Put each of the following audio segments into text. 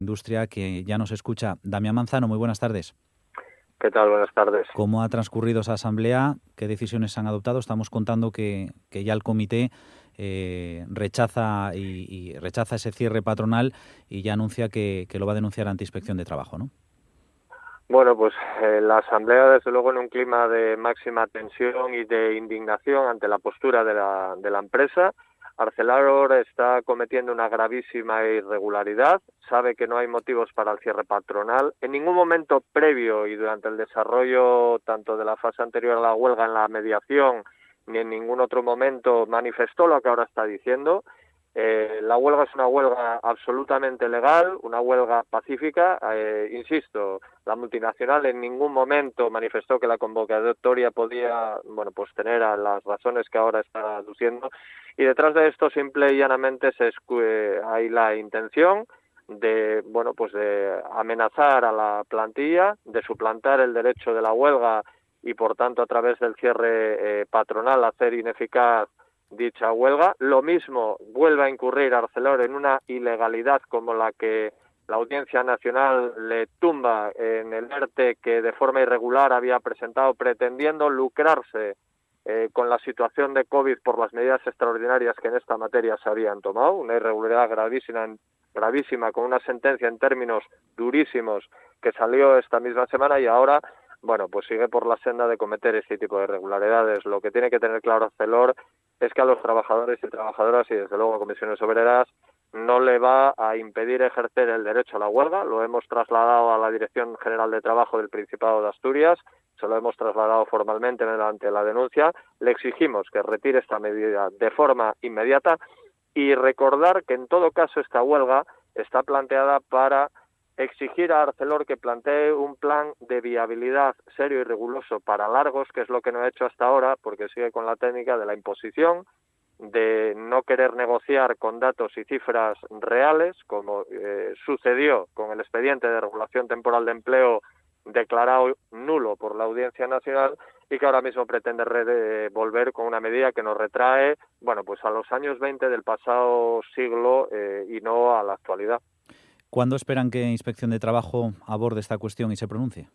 Industria, que ya nos escucha. Damián Manzano, muy buenas tardes. ¿Qué tal? Buenas tardes. ¿Cómo ha transcurrido esa asamblea? ¿Qué decisiones se han adoptado? Estamos contando que ya el comité rechaza rechaza ese cierre patronal y ya anuncia que lo va a denunciar ante Inspección de Trabajo, ¿no? Bueno, pues la asamblea, desde luego, en un clima de máxima tensión y de indignación ante la postura de la empresa. Arcelor está cometiendo una gravísima irregularidad, sabe que no hay motivos para el cierre patronal. En ningún momento previo y durante el desarrollo tanto de la fase anterior a la huelga en la mediación, ni en ningún otro momento manifestó lo que ahora está diciendo. La huelga es una huelga absolutamente legal, una huelga pacífica. Insisto, la multinacional en ningún momento manifestó que la convocatoria podía, pues tener a las razones que ahora está aduciendo. Y detrás de esto, simple y llanamente, hay la intención de, de amenazar a la plantilla, de suplantar el derecho de la huelga y, por tanto, a través del cierre patronal, hacer ineficaz dicha huelga. Lo mismo vuelve a incurrir Arcelor en una ilegalidad como la que la Audiencia Nacional le tumba en el ERTE que de forma irregular había presentado, pretendiendo lucrarse con la situación de COVID por las medidas extraordinarias que en esta materia se habían tomado. Una irregularidad gravísima, con una sentencia en términos durísimos que salió esta misma semana, y ahora pues sigue por la senda de cometer este tipo de irregularidades. Lo que tiene que tener claro Arcelor es que a los trabajadores y trabajadoras, y desde luego a comisiones obreras, no le va a impedir ejercer el derecho a la huelga. Lo hemos trasladado a la Dirección General de Trabajo del Principado de Asturias, se lo hemos trasladado formalmente mediante la denuncia. Le exigimos que retire esta medida de forma inmediata y recordar que en todo caso esta huelga está planteada para exigir a Arcelor que plantee un plan de viabilidad serio y riguroso para largos, que es lo que no ha hecho hasta ahora, porque sigue con la técnica de la imposición, de no querer negociar con datos y cifras reales, como sucedió con el expediente de regulación temporal de empleo declarado nulo por la Audiencia Nacional, y que ahora mismo pretende volver con una medida que nos retrae, pues a los años 20 del pasado siglo y no a la actualidad. ¿Cuándo esperan que Inspección de Trabajo aborde esta cuestión y se pronuncie?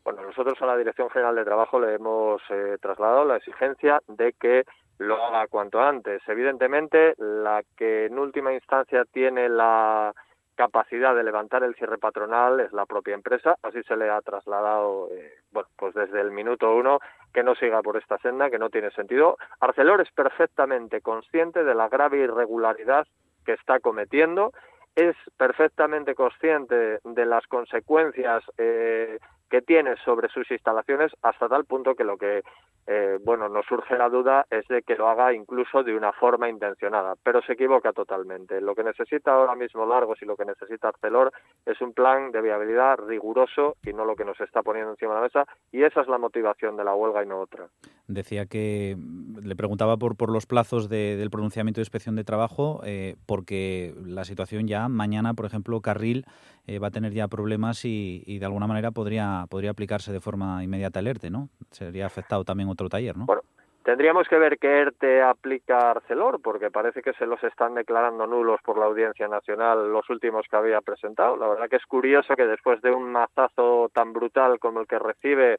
Bueno, nosotros a la Dirección General de Trabajo le hemos trasladado la exigencia de que lo haga cuanto antes. Evidentemente, la que en última instancia tiene la capacidad de levantar el cierre patronal es la propia empresa. Así se le ha trasladado, pues desde el minuto uno, que no siga por esta senda, que no tiene sentido. Arcelor es perfectamente consciente de la grave irregularidad que está cometiendo, es perfectamente consciente de las consecuencias que tiene sobre sus instalaciones, hasta tal punto que lo que nos surge la duda es de que lo haga incluso de una forma intencionada, pero se equivoca totalmente. Lo que necesita ahora mismo Largos y lo que necesita Arcelor es un plan de viabilidad riguroso y no lo que nos está poniendo encima de la mesa, y esa es la motivación de la huelga y no otra. Decía que le preguntaba por los plazos del pronunciamiento de Inspección de Trabajo, porque la situación ya mañana, por ejemplo, Carril va a tener ya problemas y de alguna manera podría aplicarse de forma inmediata el ERTE, ¿no? Sería afectado también otro taller, ¿no? Bueno, tendríamos que ver qué ERTE aplica Arcelor, porque parece que se los están declarando nulos por la Audiencia Nacional los últimos que había presentado. La verdad que es curioso que después de un mazazo tan brutal como el que recibe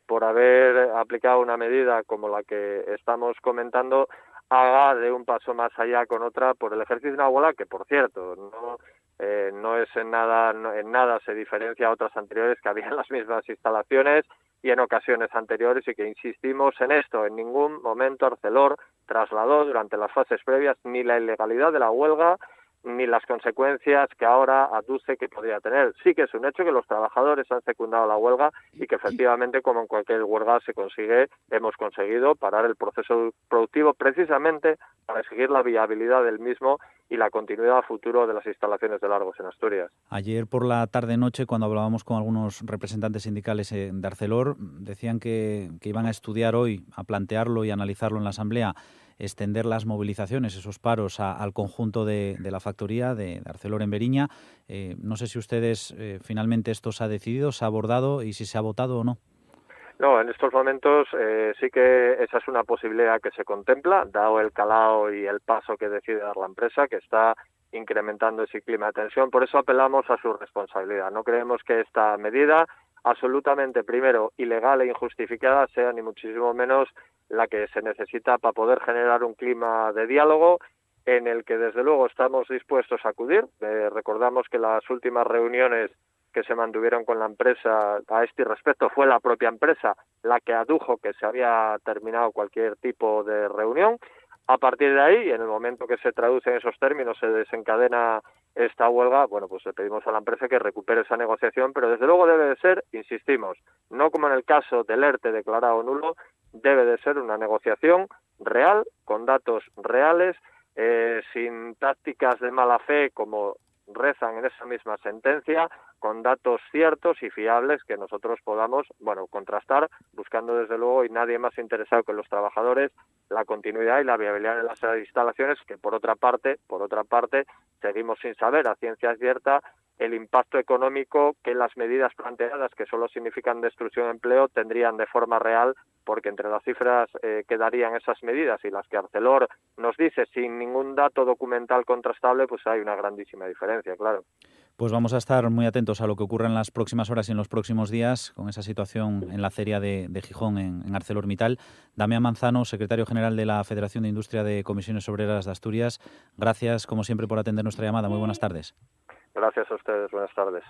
por haber aplicado una medida como la que estamos comentando, haga de un paso más allá con otra por el ejercicio de una huelga que, por cierto, no es en nada se diferencia a otras anteriores que habían las mismas instalaciones y en ocasiones anteriores, y que insistimos en esto. En ningún momento Arcelor trasladó durante las fases previas ni la ilegalidad de la huelga ni las consecuencias que ahora aduce que podría tener. Sí que es un hecho que los trabajadores han secundado la huelga y que efectivamente, como en cualquier huelga hemos conseguido parar el proceso productivo precisamente para exigir la viabilidad del mismo y la continuidad a futuro de las instalaciones de Largos en Asturias. Ayer por la tarde-noche, cuando hablábamos con algunos representantes sindicales de Arcelor, decían que iban a estudiar hoy, a plantearlo y analizarlo en la Asamblea, extender las movilizaciones, esos paros al conjunto de la factoría de Arcelor en Veriña. No sé si ustedes finalmente esto se ha decidido, se ha abordado y si se ha votado o no. No, en estos momentos sí que esa es una posibilidad que se contempla, dado el calado y el paso que decide dar la empresa, que está incrementando ese clima de tensión. Por eso apelamos a su responsabilidad. No creemos que esta medida, absolutamente, primero, ilegal e injustificada, sea ni muchísimo menos la que se necesita para poder generar un clima de diálogo en el que, desde luego, estamos dispuestos a acudir. Recordamos que las últimas reuniones que se mantuvieron con la empresa a este respecto fue la propia empresa la que adujo que se había terminado cualquier tipo de reunión. A partir de ahí, en el momento que se traducen esos términos, se desencadena esta huelga, bueno, pues le pedimos a la empresa que recupere esa negociación, pero desde luego debe de ser, insistimos, no como en el caso del ERTE declarado nulo, debe de ser una negociación real, con datos reales, sin tácticas de mala fe como rezan en esa misma sentencia, con datos ciertos y fiables que nosotros podamos, bueno, contrastar, buscando desde luego, y nadie más interesado que los trabajadores, la continuidad y la viabilidad de las instalaciones, que por otra parte, seguimos sin saber a ciencia cierta el impacto económico que las medidas planteadas, que solo significan destrucción de empleo, tendrían de forma real, porque entre las cifras que darían esas medidas y las que Arcelor nos dice sin ningún dato documental contrastable, pues hay una grandísima diferencia, claro. Pues vamos a estar muy atentos a lo que ocurra en las próximas horas y en los próximos días con esa situación en la acería de Gijón, en ArcelorMittal. Damián Manzano, secretario general de la Federación de Industria de Comisiones Obreras de Asturias, gracias como siempre por atender nuestra llamada. Muy buenas tardes. Gracias a ustedes, buenas tardes.